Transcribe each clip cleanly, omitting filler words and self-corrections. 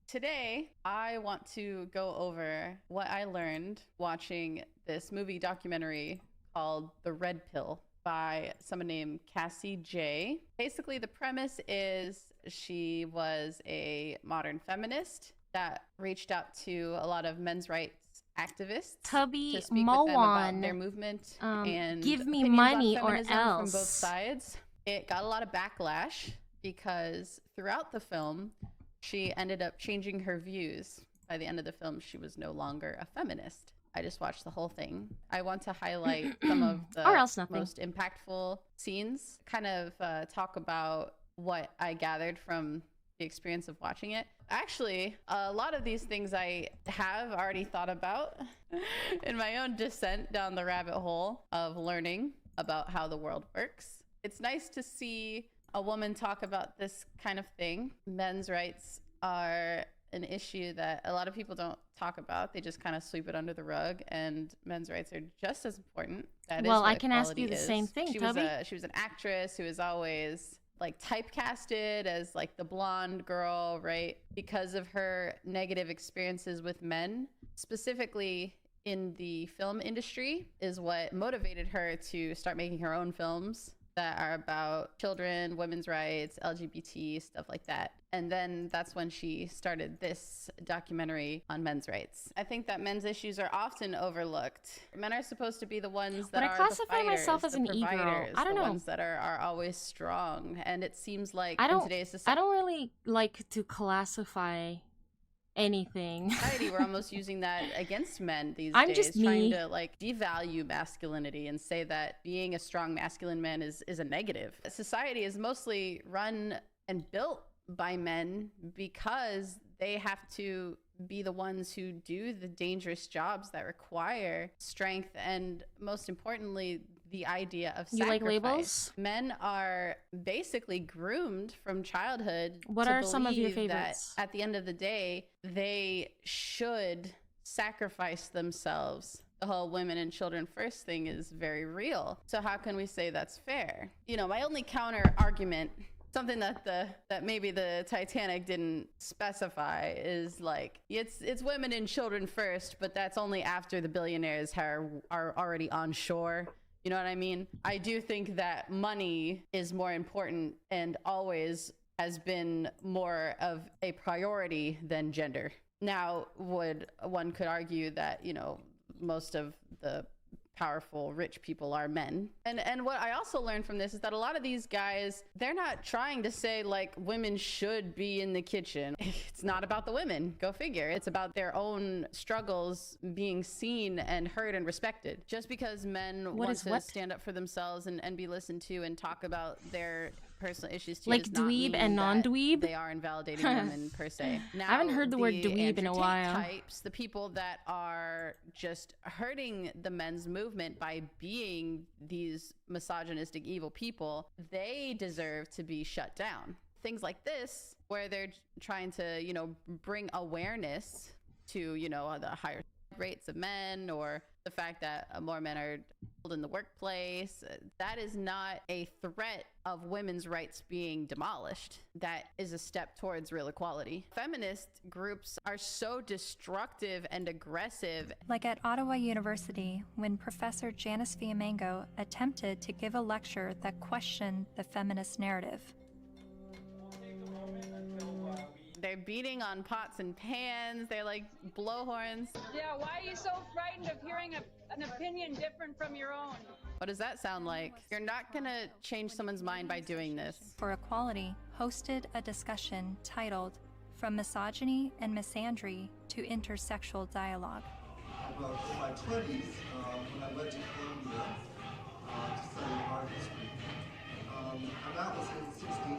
Today, I want to go over what I learned watching this movie documentary called The Red Pill by someone named Cassie J. Basically, the premise is she was a modern feminist that reached out to a lot of men's rights activists to speak with them about their movement and give me opinions money on or feminism else. from both sides. It got a lot of backlash because throughout the film, she ended up changing her views. By the end of the film, she was no longer a feminist. I just watched the whole thing. I want to highlight some of the most impactful scenes, kind of talk about what I gathered from the experience of watching it. Actually, a lot of these things I have already thought about in my own descent down the rabbit hole of learning about how the world works. It's nice to see a woman talk about this kind of thing. Men's rights are an issue that a lot of people don't talk about. They just kind of sweep it under the rug, and men's rights are just as important. Well, I can ask you the same thing, Toby. She was an actress who was always like typecasted as like the blonde girl, right? Because of her negative experiences with men, specifically in the film industry, is what motivated her to start making her own films that are about children, women's rights, LGBT, stuff like that. And then that's when she started this documentary on men's rights. I think that men's issues are often overlooked. Men are supposed to be the ones that I classify myself as an e-girl. I don't know. The ones that are always strong. And it seems like in today's society, I don't really like to classify anything. We're almost using that against men these days. I'm just trying to like devalue masculinity and say that being a strong masculine man is a negative. Society is mostly run and built by men because they have to be the ones who do the dangerous jobs that require strength and, most importantly, the idea of sacrifice. You like labels? Men are basically groomed from childhood. What are some of your favorites? That at the end of the day, they should sacrifice themselves. The whole women and children first thing is very real. So how can we say that's fair? You know, my only counter argument, something that maybe the Titanic didn't specify, is like it's women and children first, but that's only after the billionaires are already on shore. You know what I mean? I do think that money is more important and always has been more of a priority than gender. Now, one could argue that, you know, most of the powerful rich people are men. And what I also learned from this is that a lot of these guys, they're not trying to say like women should be in the kitchen. It's not about the women, go figure. It's about their own struggles being seen and heard and respected. Just because men want to stand up for themselves and be listened to and talk about their personal issues too, like dweeb and non-dweeb, they are invalidating women per se. Now, I haven't heard the word dweeb in a while. Types, the people that are just hurting the men's movement by being these misogynistic evil people, they deserve to be shut down. Things like this, where they're trying to, you know, bring awareness to, you know, the higher rates of men, or the fact that more men are in the workplace, that is not a threat of women's rights being demolished. That is a step towards real equality. Feminist groups are so destructive and aggressive. Like at Ottawa University, when Professor Janice Fiamengo attempted to give a lecture that questioned the feminist narrative. They're beating on pots and pans. They're like blowhorns. Yeah, why are you so frightened of hearing an opinion different from your own? What does that sound like? You're not gonna change someone's mind by doing this. For Equality hosted a discussion titled From Misogyny and Misandry to Intersexual Dialogue. Well, in my 20s, when I went to Columbia to study art history, and that was in 68,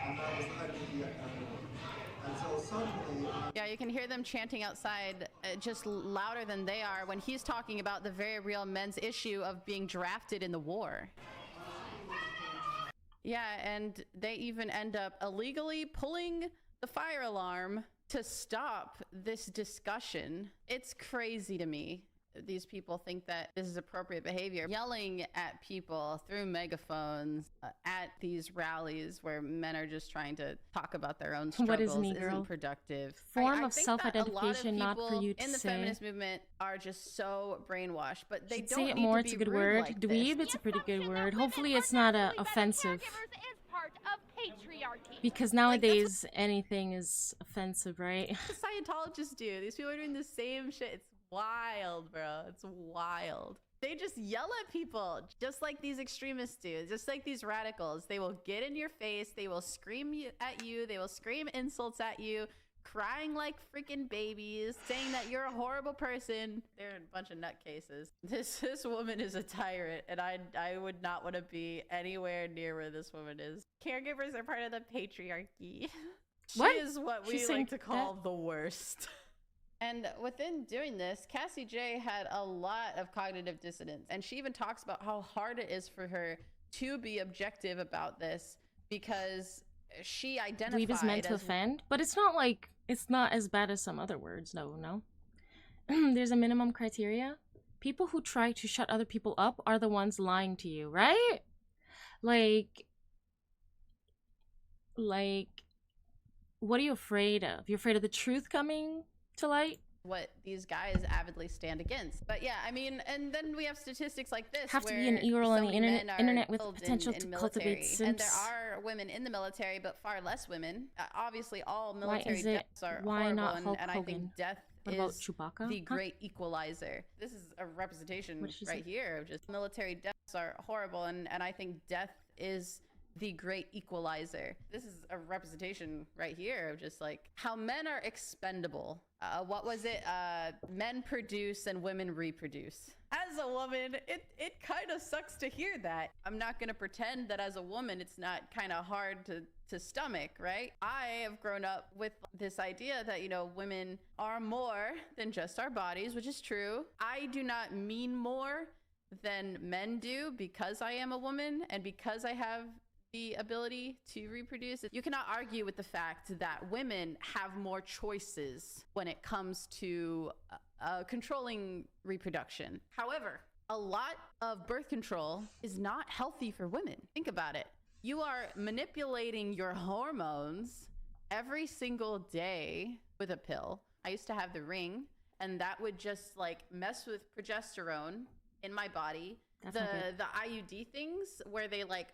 and that was the height of the epidemic. And so suddenly... Yeah, you can hear them chanting outside just louder than they are when he's talking about the very real men's issue of being drafted in the war. Yeah, and they even end up illegally pulling the fire alarm to stop this discussion. It's crazy to me these people think that this is appropriate behavior. Yelling at people through megaphones at these rallies where men are just trying to talk about their own struggles What is Negro? isn't productive. Form I of think that a lot of self-identification, not for people you to in the say. feminist movement are just so brainwashed, but they Should don't say it need more. to It's a be good rude word. like Dweeb, this. it's a pretty good assumption that word. women Hopefully are it's not naturally better offensive. caregivers is part of patriarchy. Because nowadays anything is offensive, right? The Scientologists do. These people are doing the same shit. It's wild, bro. It's wild. They just yell at people just like these extremists do, just like these radicals. They will get in your face. They will scream at you. They will scream insults at you, crying like freaking babies, saying that you're a horrible person. They're a bunch of nutcases. This woman is a tyrant, and I would not want to be anywhere near where this woman is. Caregivers are part of the patriarchy. What? She is what we She's saying like to call that? the worst. And within doing this, Cassie J had a lot of cognitive dissonance. And she even talks about how hard it is for her to be objective about this because she identified Dweeb is meant to as offend, but it's not like, it's not as bad as some other words. No. There's a minimum criteria. People who try to shut other people up are the ones lying to you, right? Like, what are you afraid of? You're afraid of the truth coming to light? what these guys avidly stand against. But yeah, I mean, and then we have statistics like this. Have to be where an e-girl on so the many men are internet with killed potential in to military. cultivate And there simps. are women in the military, but far less women. Obviously, all Why military is it? deaths are Why horrible, not Hulk and I think Hogan? death What about is Chewbacca? the Huh? great equalizer. This is a representation What did she right say? here of just military deaths are horrible, and I think death is the great equalizer. This is a representation right here of just like how men are expendable. What was it? Men produce and women reproduce. As a woman, it kind of sucks to hear that. I'm not going to pretend that as a woman, it's not kind of hard to stomach, right? I have grown up with this idea that, you know, women are more than just our bodies, which is true. I do not mean more than men do because I am a woman and because I have the ability to reproduce. You cannot argue with the fact that women have more choices when it comes to controlling reproduction. However, a lot of birth control is not healthy for women. Think about it. You are manipulating your hormones every single day with a pill. I used to have the ring, and that would just like mess with progesterone in my body. That's not good. The IUD things where they like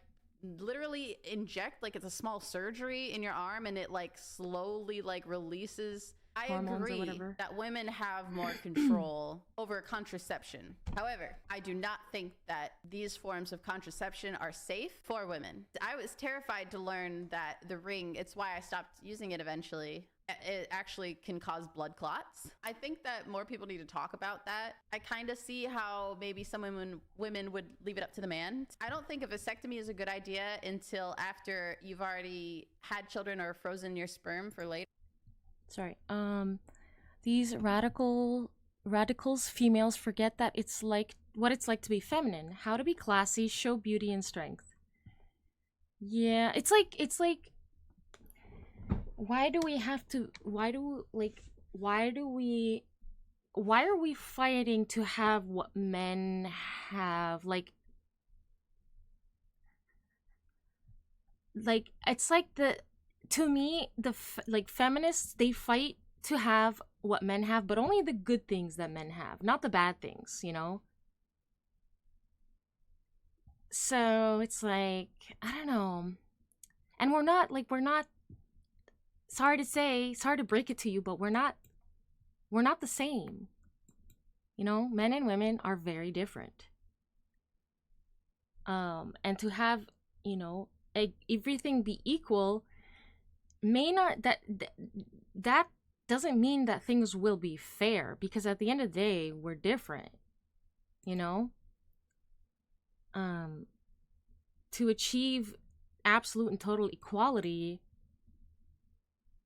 literally inject, like it's a small surgery in your arm, and it like slowly like releases. I Hormones or agree whatever. that women have more control over contraception. However, I do not think that these forms of contraception are safe for women. I was terrified to learn that the ring, it's why I stopped using it eventually. It actually can cause blood clots. I think that more people need to talk about that. I kind of see how maybe some women would leave it up to the man. I don't think a vasectomy is a good idea until after you've already had children or frozen your sperm for later. Sorry. These radicals, females forget that it's like what it's like to be feminine, how to be classy, show beauty and strength. Yeah, it's like why are we fighting to have what men have? Like it's like to me, feminists, they fight to have what men have, but only the good things that men have, not the bad things, you know? So it's like, I don't know. And we're not, sorry to break it to you, but we're not the same. You know, men and women are very different. And to have, you know, everything be equal may not, that doesn't mean that things will be fair, because at the end of the day, we're different, you know? To achieve absolute and total equality,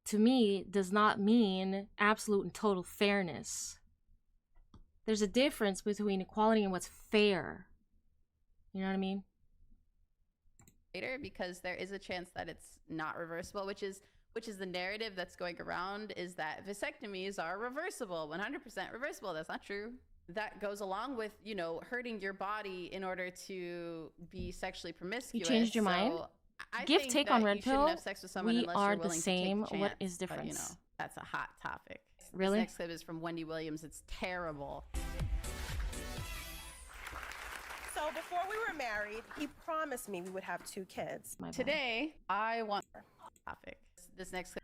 to me, does not mean absolute and total fairness. There's a difference between equality and what's fair. You know what I mean? Because there is a chance that it's not reversible, which is the narrative that's going around, is that vasectomies are reversible, 100% reversible. That's not true. that goes along with, you know, hurting your body in order to be sexually promiscuous. You changed your mind? I Give think take that on you Red shouldn't Pill. have sex with someone We unless are you're the willing same. to take the What chance. is But, you difference? know, that's a hot topic. Really? This next clip is from Wendy Williams. It's terrible. So before we were married, he promised me we would have 2 kids. My bad. Today, I want topic. This next clip.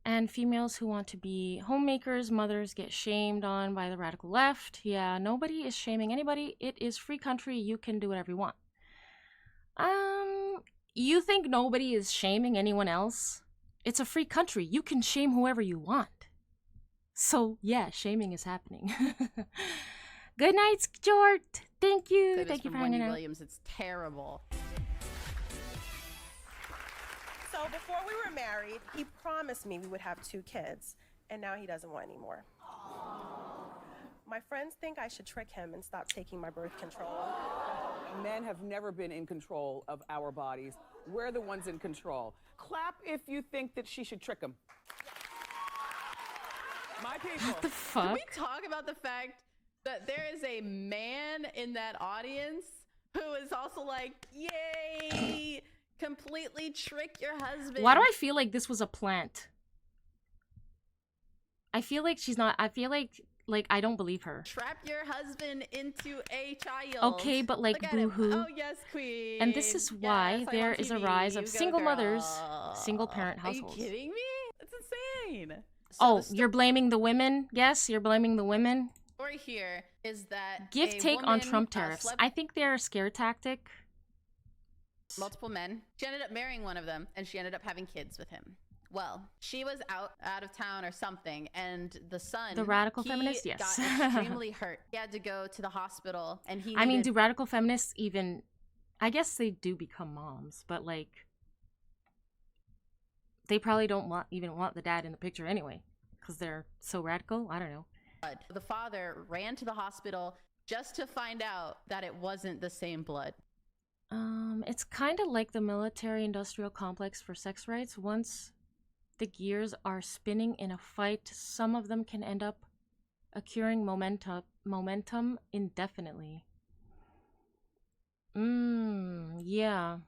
And females who want to be homemakers, mothers get shamed on by the radical left. Yeah, nobody is shaming anybody. It is free country. You can do whatever you want. You think nobody is shaming anyone else? It's a free country. You can shame whoever you want. So, yeah, shaming is happening. Good night, Jort. Thank you. Clip is Thank you from for Wendy hanging out. Williams. It's terrible. So before we were married, he promised me we would have 2 kids, and now he doesn't want any more. My friends think I should trick him and stop taking my birth control. Men have never been in control of our bodies. We're the ones in control. Clap if you think that she should trick him. My people. What the Can fuck? we talk about the fact that there is a man in that audience who is also like, yay, completely trick your husband. Why do I feel like this was a plant? I feel like she's not. I feel like I don't believe her. Trap your husband into a child. Okay, but like Look at him. boo-hoo. Oh yes, queen. And this is why Yes, I'm there on is a TV. rise of You go, single mothers, girl. single-parent households. Are you kidding me? It's insane. So Oh, the you're blaming the women? Yes, you're blaming the women? story here is that Give a take on woman, Trump tariffs. slept I think they're a scare tactic. multiple men. She ended up marrying one of them, and she ended up having kids with him. Well, she was out of town or something, and the son, The radical he feminist, yes. got extremely hurt. He had to go to the hospital, and he. I mean, needed- do radical feminists even... I guess they do become moms, but like... They probably don't even want the dad in the picture anyway, because they're so radical. I don't know. blood. The father ran to the hospital just to find out that it wasn't the same blood. It's kind of like the military-industrial complex for sex rights. Once the gears are spinning in a fight, some of them can end up accruing momentum indefinitely. Yeah.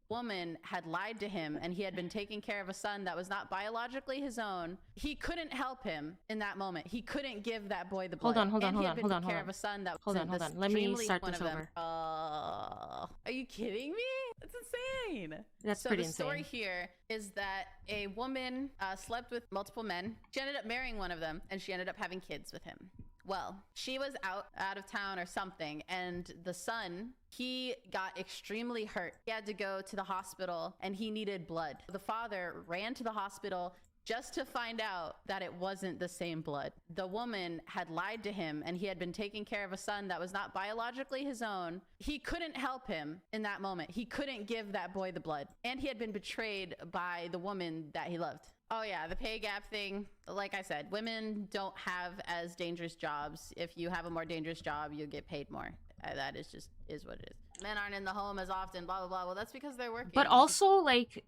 Woman had lied to him, and he had been taking care of a son that was not biologically his own. He couldn't help him in that moment. He couldn't give that boy the blood. Hold on. And he had been taking care of a son that Hold wasn't on. Let me extremely start one this of them. over. Are you kidding me? It's insane. That's so pretty the story insane. here is that a woman slept with multiple men. She ended up marrying one of them, and she ended up having kids with him. Well, she was out of town or something, and the son, he got extremely hurt. He had to go to the hospital, and he needed blood. The father ran to the hospital just to find out that it wasn't the same blood. The woman had lied to him, and he had been taking care of a son that was not biologically his own. He couldn't help him in that moment. He couldn't give that boy the blood, and he had been betrayed by the woman that he loved. Oh yeah, the pay gap thing. Like I said, women don't have as dangerous jobs. If you have a more dangerous job, you get paid more. That is what it is. Men aren't in the home as often, blah, blah, blah. Well, that's because they're working. But also, like,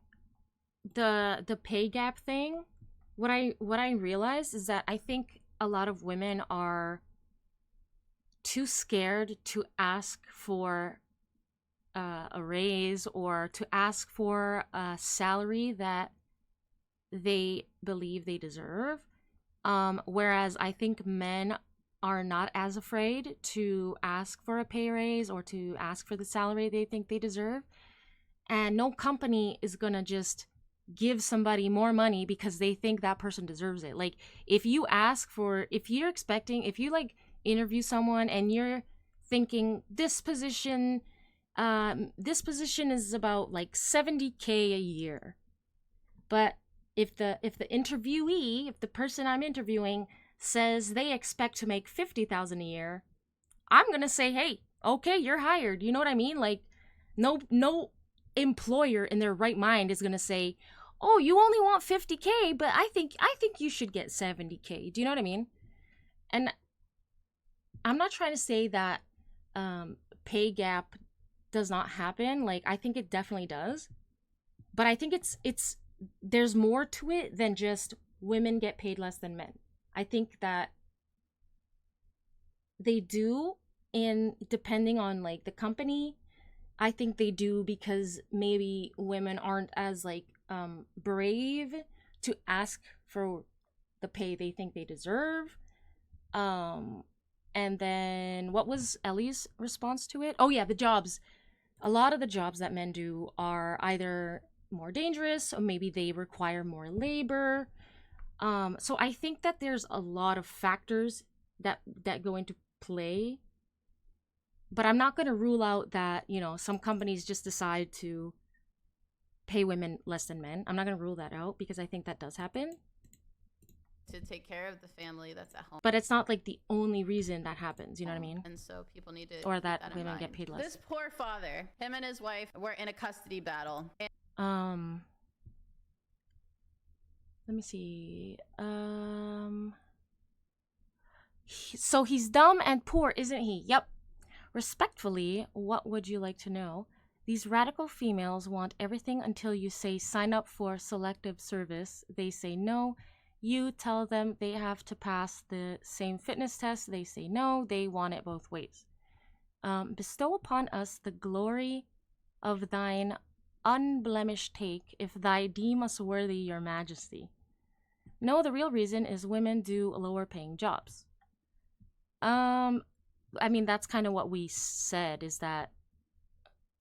the pay gap thing, what I realized is that I think a lot of women are too scared to ask for a raise or to ask for a salary that they believe they deserve. Whereas I think men are not as afraid to ask for a pay raise or to ask for the salary they think they deserve. And no company is gonna just give somebody more money because they think that person deserves it. Like, if you like interview someone and you're thinking this position is about like $70K a year, but if the interviewee, if the person I'm interviewing says they expect to make $50,000 a year, I'm gonna say, hey, okay, you're hired. You know what I mean? Like, no employer in their right mind is gonna say, oh, you only want $50K, but I think you should get $70K. Do you know what I mean? And I'm not trying to say that pay gap does not happen. Like, I think it definitely does, but I think it's there's more to it than just women get paid less than men. I think that they do, in depending on like the company. I think they do because maybe women aren't as like brave to ask for the pay they think they deserve. And then what was Ellie's response to it? Oh yeah, the jobs. A lot of the jobs that men do are either more dangerous or maybe they require more labor. So I think that there's a lot of factors that go into play. But I'm not going to rule out that, you know, some companies just decide to pay women less than men. I'm not going to rule that out because I think that does happen. To take care of the family that's at home. But it's not like the only reason that happens, you know what I mean? And so people need to or that keep women in get mind. paid less. This poor father, him and his wife were in a custody battle. Let me see. So he's dumb and poor, isn't he? Yep. Respectfully, what would you like to know? These radical females want everything until you say sign up for selective service. They say no. You tell them they have to pass the same fitness test. They say no. They want it both ways. Bestow upon us the glory of thine unblemished take, if thy deem us worthy your majesty. No, the real reason is women do lower paying jobs. I mean, that's kind of what we said, is that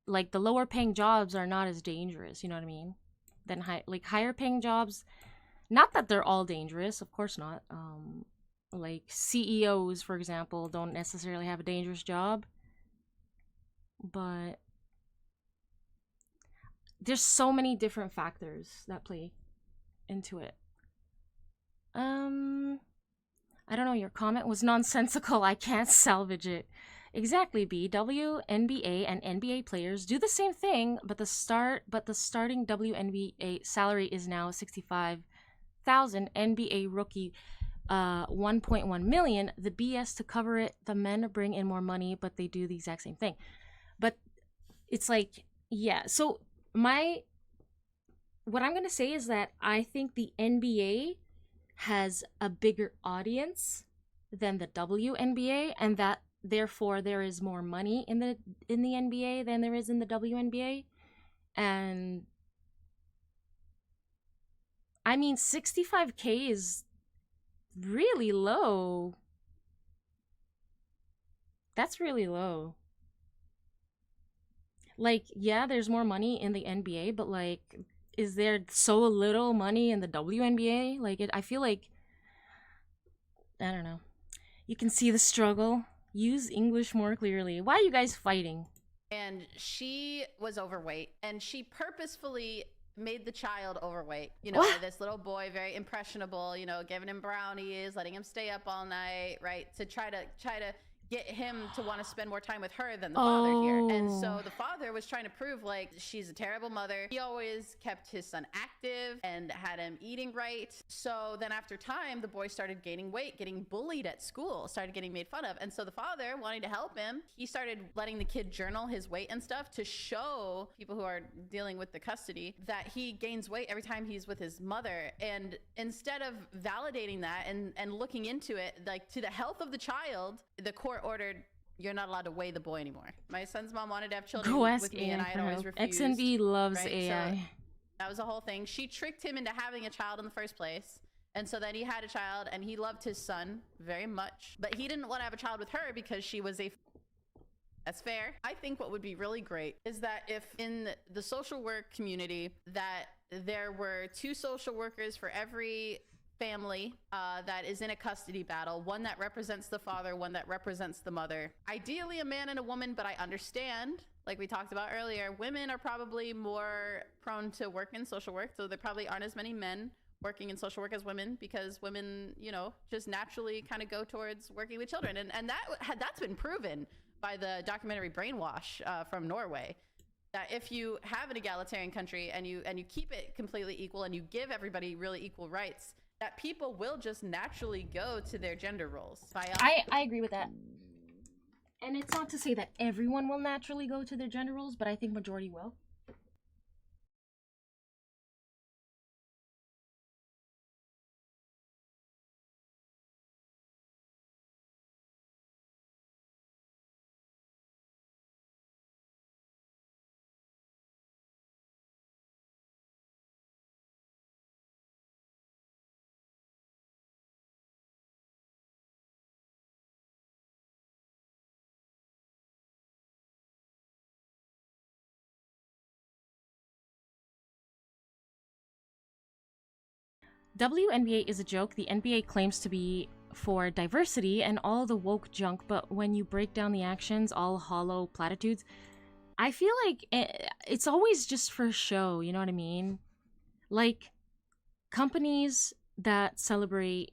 like the lower paying jobs are not as dangerous, you know what I mean, than higher paying jobs. Not that they're all dangerous, of course not. Like CEOs, for example, don't necessarily have a dangerous job, but there's so many different factors that play into it. I don't know, your comment was nonsensical. I can't salvage it. Exactly, B. WNBA and NBA players do the same thing, but the starting WNBA salary is now $65,000. NBA rookie 1.1 million. The BS to cover it. The men bring in more money, but they do the exact same thing. But it's like, yeah. So what I'm gonna say is that I think the NBA has a bigger audience than the WNBA, and that therefore there is more money in the NBA than there is in the WNBA. And I mean, $65K is really low. That's really low. Like, yeah, there's more money in the NBA, but like, is there so little money in the WNBA? Like, I feel like, I don't know. You can see the struggle. Use English more clearly. Why are you guys fighting? And she was overweight, and she purposefully made the child overweight. You know, this little boy, very impressionable, you know, giving him brownies, letting him stay up all night, right? To try to get him to want to spend more time with her than the father here. And so the father was trying to prove like she's a terrible mother. He always kept his son active and had him eating right. So then after time, the boy started gaining weight, getting bullied at school, started getting made fun of. And so the father, wanting to help him, he started letting the kid journal his weight and stuff to show people who are dealing with the custody that he gains weight every time he's with his mother. And instead of validating that and looking into it, like to the health of the child, the court ordered, you're not allowed to weigh the boy anymore. My son's mom wanted to have children with me, and I had always refused. XNB loves right? AI. So that was the whole thing. She tricked him into having a child in the first place. And so then he had a child, and he loved his son very much. But he didn't want to have a child with her because she was a... That's fair. I think what would be really great is that if in the social work community that there were 2 social workers for every family that is in a custody battle, one that represents the father, one that represents the mother. Ideally a man and a woman, but I understand, like we talked about earlier, women are probably more prone to work in social work, so there probably aren't as many men working in social work as women, because women, you know, just naturally kind of go towards working with children. And that's been proven by the documentary Brainwash from Norway, that if you have an egalitarian country and you keep it completely equal and you give everybody really equal rights, that people will just naturally go to their gender roles. I agree with that. And it's not to say that everyone will naturally go to their gender roles, but I think majority will. WNBA is a joke. The NBA claims to be for diversity and all the woke junk, but when you break down the actions, all hollow platitudes, I feel like it's always just for show, you know what I mean? Like, companies that celebrate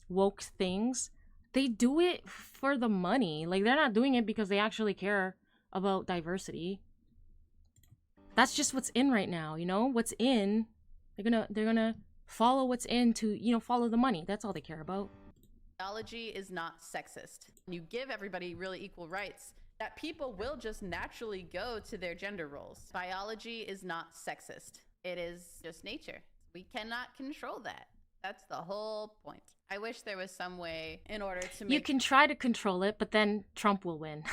woke things, they do it for the money. Like, they're not doing it because they actually care about diversity. That's just what's in right now, you know? What's in, they're gonna follow what's in to, you know, follow the money. That's all they care about. Biology is not sexist. You give everybody really equal rights, that people will just naturally go to their gender roles. Biology is not sexist. It is just nature. We cannot control that. That's the whole point. I wish there was some way in order to make... You can try to control it, but then Trump will win.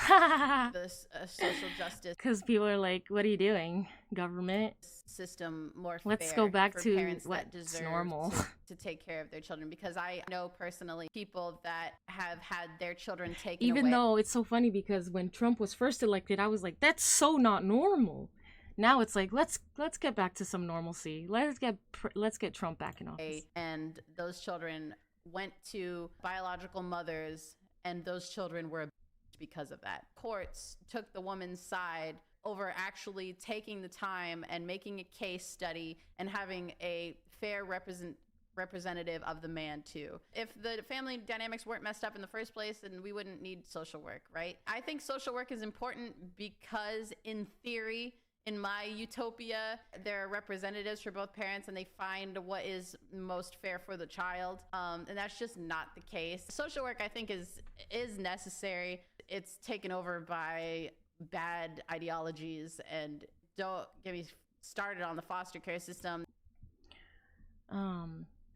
this social justice... Because people are like, what are you doing, government? System more fair. Let's go back for to parents what's that deserve normal. to take care of their children. Because I know personally people that have had their children taken Even away. though it's so funny because when Trump was first elected, I was like, that's so not normal. Now it's like, let's get back to some normalcy. Let's get Trump back in office. And those children went to biological mothers, and those children were abused because of that. Courts took the woman's side over actually taking the time and making a case study and having a fair representative of the man too. If the family dynamics weren't messed up in the first place, then we wouldn't need social work, right? I think social work is important because in theory, in my utopia, there are representatives for both parents and they find what is most fair for the child. And that's just not the case. Social work, I think, is necessary. It's taken over by bad ideologies, and don't get me started on the foster care system.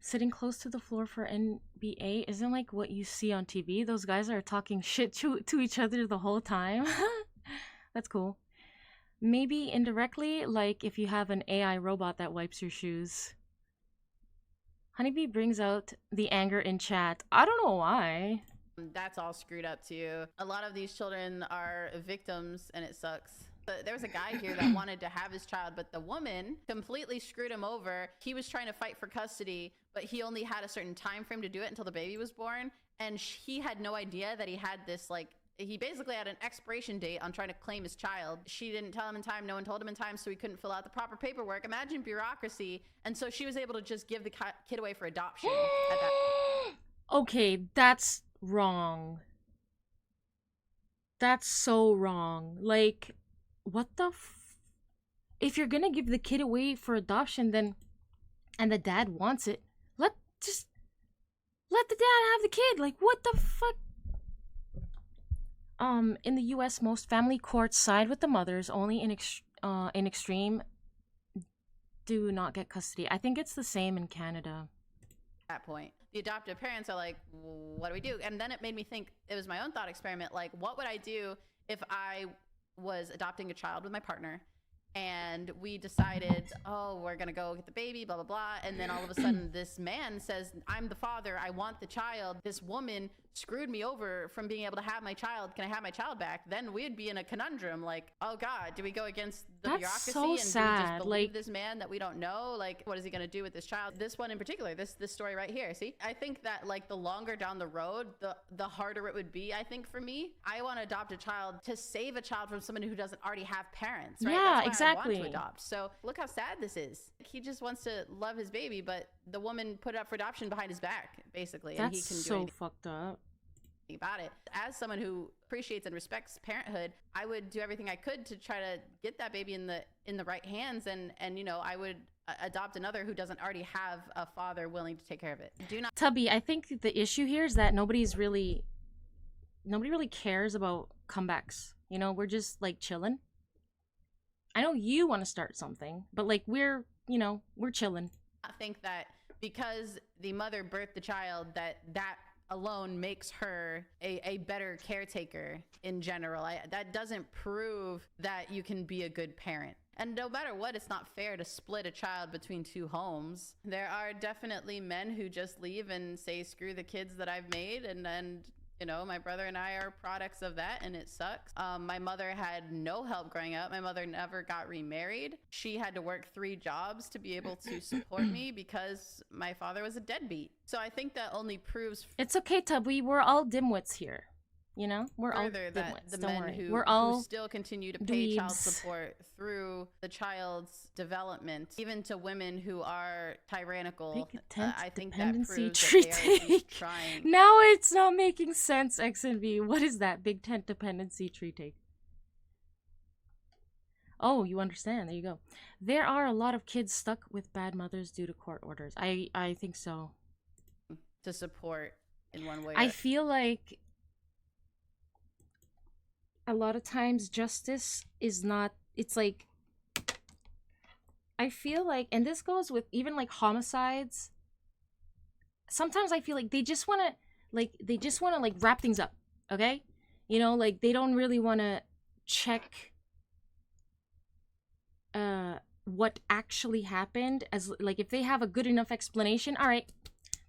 Sitting close to the floor for NBA isn't like what you see on TV. Those guys are talking shit to each other the whole time. That's cool. Maybe indirectly, like if you have an AI robot that wipes your shoes. Hunniebee brings out the anger in chat. I don't know why. That's all screwed up too. A lot of these children are victims and it sucks. But there was a guy here that wanted to have his child, but the woman completely screwed him over. He was trying to fight for custody, but he only had a certain time frame to do it until the baby was born. And he had no idea that he had this, like, he basically had an expiration date on trying to claim his child. She didn't tell him in time. No one told him in time, so he couldn't fill out the proper paperwork. Imagine bureaucracy. And so she was able to just give the kid away for adoption at that. Okay, that's wrong. That's so wrong. Like, what the if you're gonna give the kid away for adoption, then, and the dad wants it, let the dad have the kid. Like, what the fuck? In the U.S., most family courts side with the mothers. Only in extreme do not get custody. I think it's the same in Canada. At that point, the adoptive parents are like, what do we do? And then it made me think, it was my own thought experiment, like, what would I do if I was adopting a child with my partner and we decided, oh, we're gonna go get the baby, blah blah blah, and then all of a sudden this man says, I'm the father, I want the child. This woman screwed me over from being able to have my child. Can I have my child back? Then we'd be in a conundrum, like, oh god, do we go against the bureaucracy so and do we sad. just believe Like, this man that we don't know? Like, what is he gonna do with this child? This one in particular, this story right here, see? I think that, like, the longer down the road, the harder it would be. I think for me, I want to adopt a child to save a child from someone who doesn't already have parents, right? Yeah, That's why exactly. I want to adopt. So look how sad this is. He just wants to love his baby, but the woman put it up for adoption behind his back, basically. And that's he can do so anything fucked up. about it. As someone who appreciates and respects parenthood, I would do everything I could to try to get that baby in the right hands, and you know, I would adopt another who doesn't already have a father willing to take care of it. Do not Tubby, I think the issue here is that nobody really cares about comebacks. You know, we're just like chilling. I know you want to start something, but like we're chilling. I think that because the mother birthed the child, that alone makes her a better caretaker in general. That doesn't prove that you can be a good parent. And no matter what, it's not fair to split a child between two homes. There are definitely men who just leave and say, screw the kids that I've made, and You know, my brother and I are products of that, and it sucks. My mother had no help growing up. My mother never got remarried. She had to work 3 jobs to be able to support me because my father was a deadbeat. So I think that only proves It's okay, Tubby. We're all dimwits here. You know, we're all further that dimwits. the Don't men worry. who, We're all who still continue to pay child dweebs. support through the child's development, even to women who are tyrannical. Big tent I think that dependency proves tree that they are at take. least trying. Now it's not making sense, X and V. What is that? Big tent dependency tree take. Oh, you understand. There you go. There are a lot of kids stuck with bad mothers due to court orders. I think so. To support in one way. I feel like a lot of times justice is not, it's like, I feel like, and this goes with even like homicides, sometimes I feel like they just want to like wrap things up, okay? You know, like they don't really want to check what actually happened, as like if they have a good enough explanation, all right,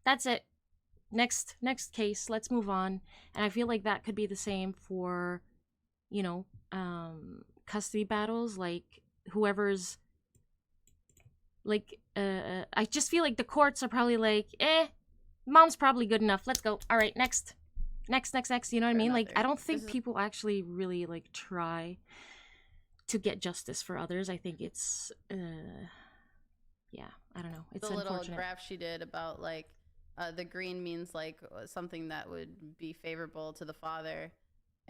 that's it. Next case, let's move on. And I feel like that could be the same for, you know, custody battles, like whoever's like I just feel like the courts are probably like, mom's probably good enough, let's go, all right, next, you know what I mean? Like I don't think people actually really like try to get justice for others. I think it's yeah, I don't know, it's the little unfortunate. graph she did about like the green means like something that would be favorable to the father.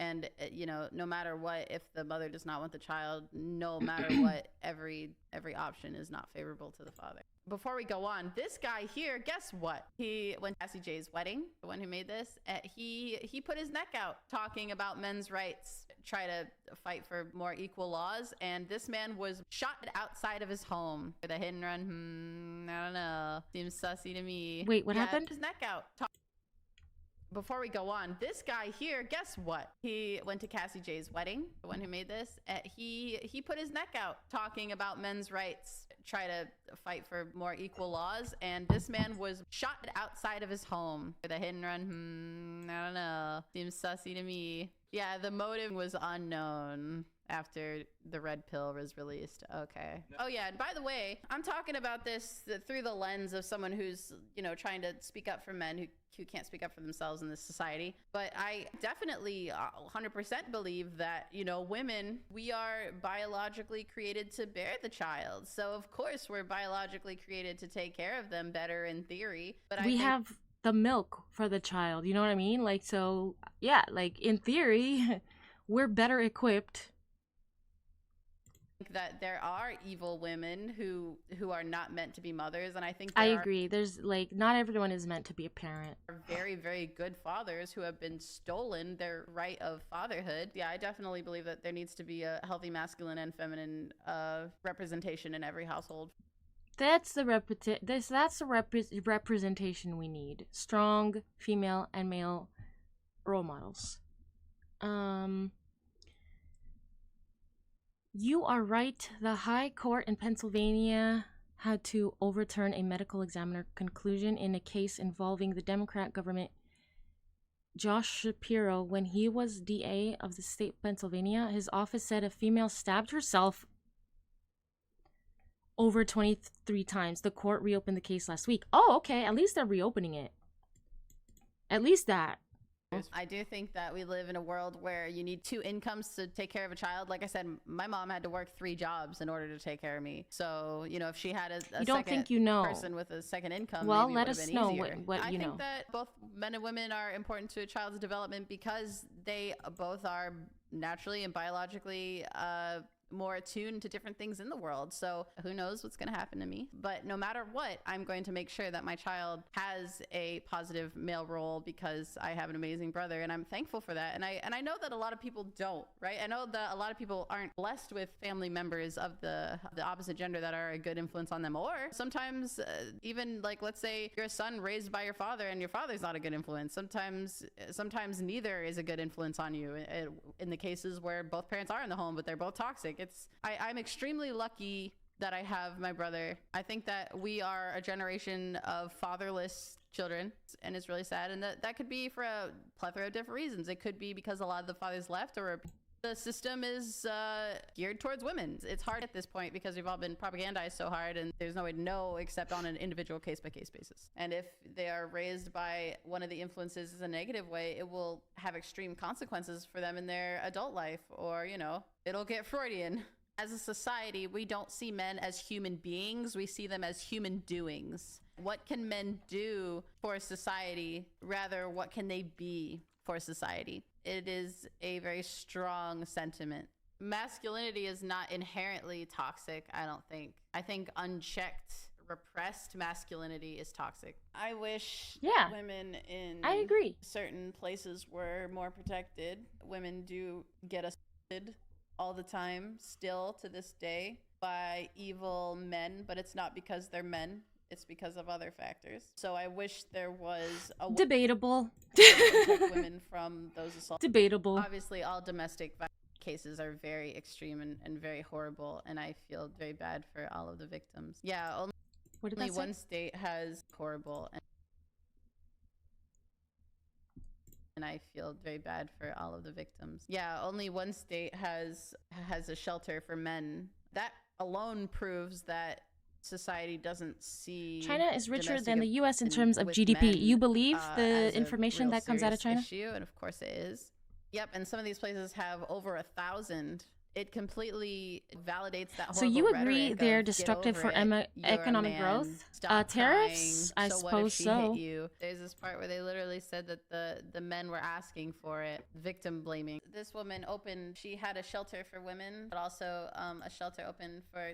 And, you know, no matter what, if the mother does not want the child, no matter what, every option is not favorable to the father. Before we go on, this guy here, guess what? He went to Cassie J's wedding, the one who made this. He put his neck out talking about men's rights, try to fight for more equal laws. And this man was shot outside of his home with a hit and run. I don't know. Seems sussy to me. Wait, what happened? His neck out. Before we go on, this guy here, guess what? He went to Cassie J's wedding, the one who made this. He put his neck out talking about men's rights, try to fight for more equal laws. And this man was shot outside of his home with a hit and run. I don't know. Seems sussy to me. Yeah, the motive was unknown after the red pill was released. Okay. Oh yeah, and by the way, I'm talking about this through the lens of someone who's, you know, trying to speak up for men who can't speak up for themselves in this society. But I definitely 100% believe that, you know, women, we are biologically created to bear the child. So of course we're biologically created to take care of them better in theory. But we have the milk for the child, you know what I mean? Like, so yeah, like in theory, we're better equipped. That there are evil women who are not meant to be mothers, and I think I agree. There's like, not everyone is meant to be a parent. Are very, very good fathers who have been stolen their right of fatherhood. Yeah, I definitely believe that there needs to be a healthy masculine and feminine representation in every household. That's the representation we need. Strong female and male role models. You are right. The High Court in Pennsylvania had to overturn a medical examiner conclusion in a case involving the Democrat government Josh Shapiro. When he was DA of the state of Pennsylvania, his office said a female stabbed herself over 23 times. The court reopened the case last week. Oh, okay. At least they're reopening it. At least that. I do think that we live in a world where you need 2 incomes to take care of a child. Like I said, my mom had to work 3 jobs in order to take care of me. So, you know, if she had a second person with a second income, well, maybe let it would us have been know easier. what you know. I think that both men and women are important to a child's development because they both are naturally and biologically more attuned to different things in the world. So who knows what's going to happen to me? But no matter what, I'm going to make sure that my child has a positive male role because I have an amazing brother, and I'm thankful for that. And I know that a lot of people don't, right? I know that a lot of people aren't blessed with family members of the opposite gender that are a good influence on them. Or sometimes even like, let's say you're a son raised by your father and your father's not a good influence. Sometimes neither is a good influence on you in the cases where both parents are in the home, but they're both toxic. I'm extremely lucky that I have my brother. I think that we are a generation of fatherless children, and it's really sad. And that could be for a plethora of different reasons. It could be because a lot of the fathers left, or the system is geared towards women. It's hard at this point because we've all been propagandized so hard, and there's no way to know except on an individual case-by-case basis. And if they are raised by one of the influences in a negative way, it will have extreme consequences for them in their adult life, or, you know, it'll get Freudian. As a society, we don't see men as human beings. We see them as human doings. What can men do for society? Rather, what can they be for society? It is a very strong sentiment. Masculinity is not inherently toxic, I don't think. I think unchecked, repressed masculinity is toxic. I wish women in I agree. certain places were more protected. Women do get assaulted all the time, still to this day, by evil men, but it's not because they're men. It's because of other factors. So I wish there was a Debatable. to protect women from those assaults. Debatable. Obviously, all domestic violence cases are very extreme and very horrible, and I feel very bad for all of the victims. Yeah, What did only that say? one state has horrible, and I feel very bad for all of the victims. Yeah, only one state has a shelter for men. That alone proves that society doesn't see China is richer domestic than the US in terms of with GDP. men, You believe as the a information real that comes out of serious China? issue, and of course it is. Yep, and some of these places have over 1,000. It completely validates that horrible So you agree rhetoric they're of, "Get destructive over for it, you're a economic man, growth? stop Tariffs? crying, I so what if suppose she so. hit you?" There's this part where they literally said that the men were asking for it, victim blaming. This woman she had a shelter for women, but also a shelter open for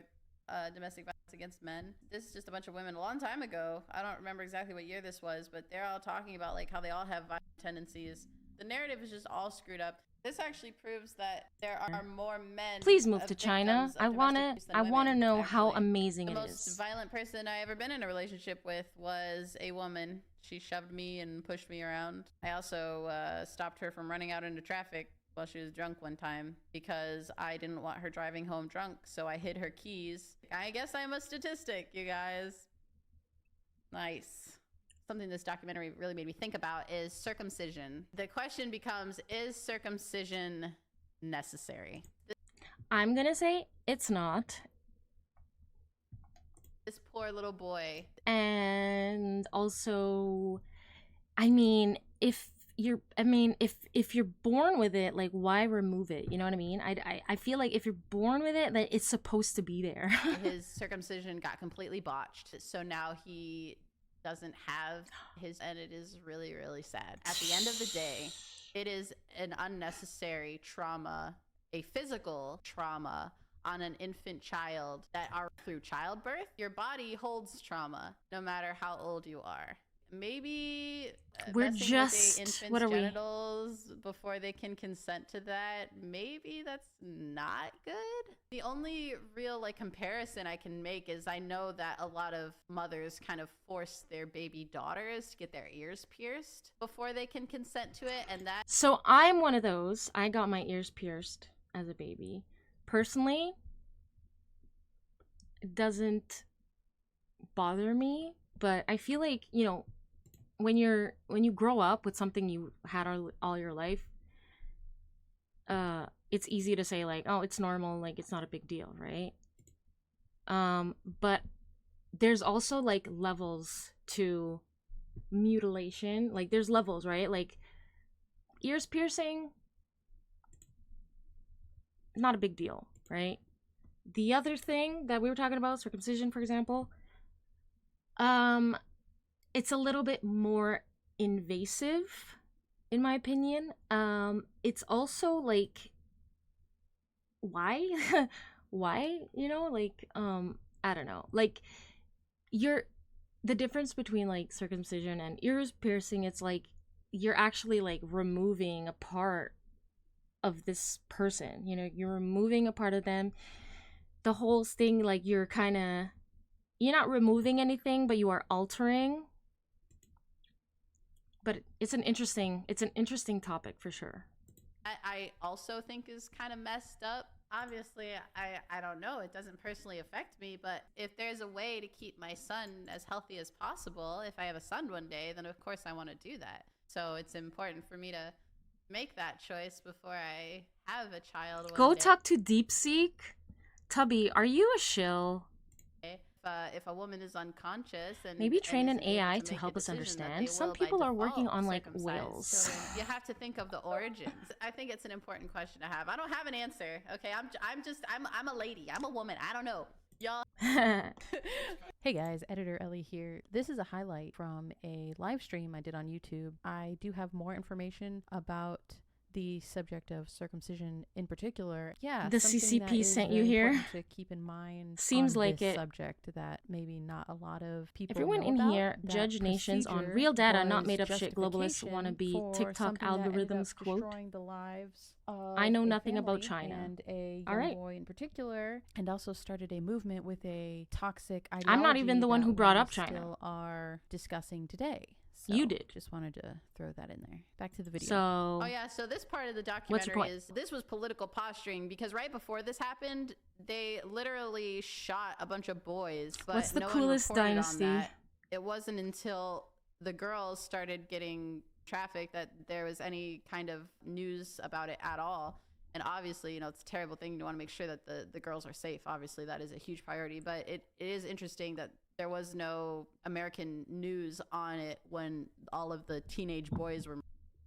domestic violence against men. This is just a bunch of women a long time ago. I don't remember exactly what year this was, but they're all talking about like how they all have violent tendencies. The narrative is just all screwed up. This actually proves that there are more men. Please move to China. victims of I domestic wanna abuse than I wanna women, know how actually. amazing The it most is. violent person I ever been in a relationship with was a woman. She shoved me and pushed me around. I also stopped her from running out into traffic while she was drunk one time because I didn't want her driving home drunk, so I hid her keys. I guess I'm a statistic, you guys. Nice. Something this documentary really made me think about is circumcision. The question becomes, is circumcision necessary? I'm gonna say it's not. This poor little boy. And also, I mean, if you're born with it, like, why remove it? You know what I mean? I feel like if you're born with it, that it's supposed to be there. His circumcision got completely botched, so now he doesn't have his, and it is really, really sad. At the end of the day, it is an unnecessary trauma, a physical trauma on an infant child that are through childbirth. Your body holds trauma no matter how old you are. Maybe We're messing just- with a infant's what are we? genitals before they can consent to that, maybe that's not good. The only real like comparison I can make is I know that a lot of mothers kind of force their baby daughters to get their ears pierced before they can consent to it, and that So I'm one of those. I got my ears pierced as a baby. Personally, it doesn't bother me, but I feel like, you know, when you grow up with something you had all your life, it's easy to say like, oh, it's normal, like it's not a big deal, right? But there's also like levels to mutilation. Like there's levels, right? Like ears piercing, not a big deal, right? The other thing that we were talking about, circumcision, for example, it's a little bit more invasive, in my opinion. It's also like, why? Why? You know, like, I don't know. Like, the difference between like circumcision and ears piercing, it's like you're actually like removing a part of this person. You know, you're removing a part of them. The whole thing, like, you're not removing anything, but you are altering. But it's an interesting topic for sure. I also think is kind of messed up obviously, I don't know. It doesn't personally affect me, but if there's a way to keep my son as healthy as possible, if I have a son one day, then of course I want to do that. So it's important for me to make that choice before I have a child. Go talk to DeepSeek. Tubby, are you a shill? If a woman is unconscious and maybe train an isn't able AI to to make a help us decision that understand. they Some will by people are working default on like circumcise whales. children, you have to think of the origins. I think it's an important question to have. I don't have an answer. Okay, I'm a lady. I'm a woman. I don't know. Y'all. Hey guys, Editor Ellie here. This is a highlight from a live stream I did on YouTube. I do have more information about the subject of circumcision in particular. Yeah, the CCP sent you here to keep in mind. Seems on like this it. Subject that maybe not a lot of people. Everyone know in about. here That judge nations on procedure real data, not was made up shit. Globalist justification wannabe for TikTok something that ended up algorithms quote. destroying the lives of I know a nothing about family China. and a All young right. boy in particular, and also started a movement with a toxic ideology. I'm not even the one who that brought we up China. Still are discussing today. So You did. Just wanted to throw that in there. Back to the video. So Oh yeah, so this part of the What's your documentary point? is this was political posturing because right before this happened, they literally shot a bunch of boys. But What's the no coolest one reported on dynasty? that. It wasn't until the girls started getting trafficked that there was any kind of news about it at all. And obviously, you know, it's a terrible thing. You want to make sure that the girls are safe. Obviously, that is a huge priority. But it is interesting that there was no American news on it when all of the teenage boys were.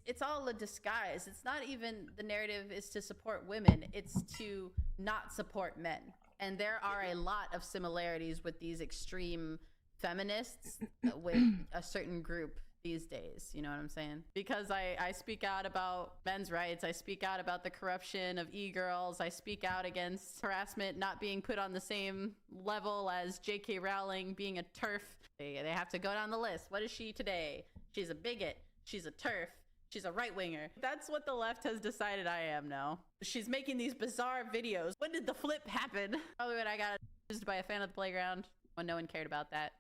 It's all a disguise. It's not even the narrative is to support women. It's to not support men. And there are a lot of similarities with these extreme feminists with a certain group these days, you know what I'm saying? Because I speak out about men's rights, I speak out about the corruption of e-girls, I speak out against harassment not being put on the same level as J.K. Rowling being a TERF. They have to go down the list. What is she today? She's a bigot, she's a TERF, she's a right-winger. That's what the left has decided I am now. She's making these bizarre videos. When did the flip happen? Probably when I got used by a fan of the playground, when no one cared about that.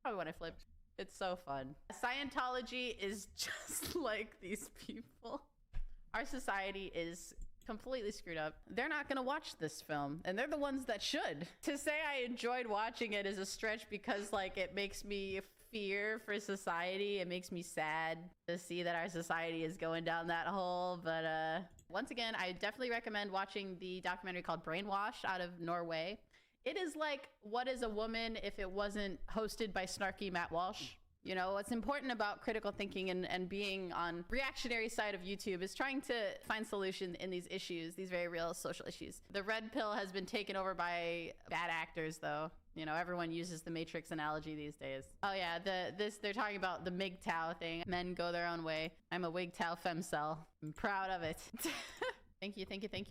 Probably when I flipped. It's so fun. Scientology is just like these people. Our society is completely screwed up. They're not gonna watch this film, and they're the ones that should. To say I enjoyed watching it is a stretch because like it makes me fear for society. It makes me sad to see that our society is going down that hole. But once again, I definitely recommend watching the documentary called Brainwash out of Norway. It is like, what is a woman if it wasn't hosted by snarky Matt Walsh? You know, what's important about critical thinking and being on reactionary side of YouTube is trying to find solution in these issues, these very real social issues. The red pill has been taken over by bad actors, though. You know, everyone uses the Matrix analogy these days. Oh yeah, they're talking about the MGTOW thing. Men go their own way. I'm a WGTOW femcel. I'm proud of it. Thank you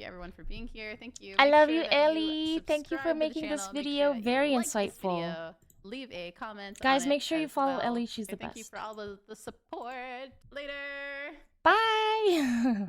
everyone for being here. Thank you. I Make love sure you, that Ellie. Thank you for subscribe to the making this channel. Make video sure that you very like this insightful. video. Leave a comment. Guys, on make it sure you as follow well. Ellie. She's the Thank you best. for all the support. Later. Bye.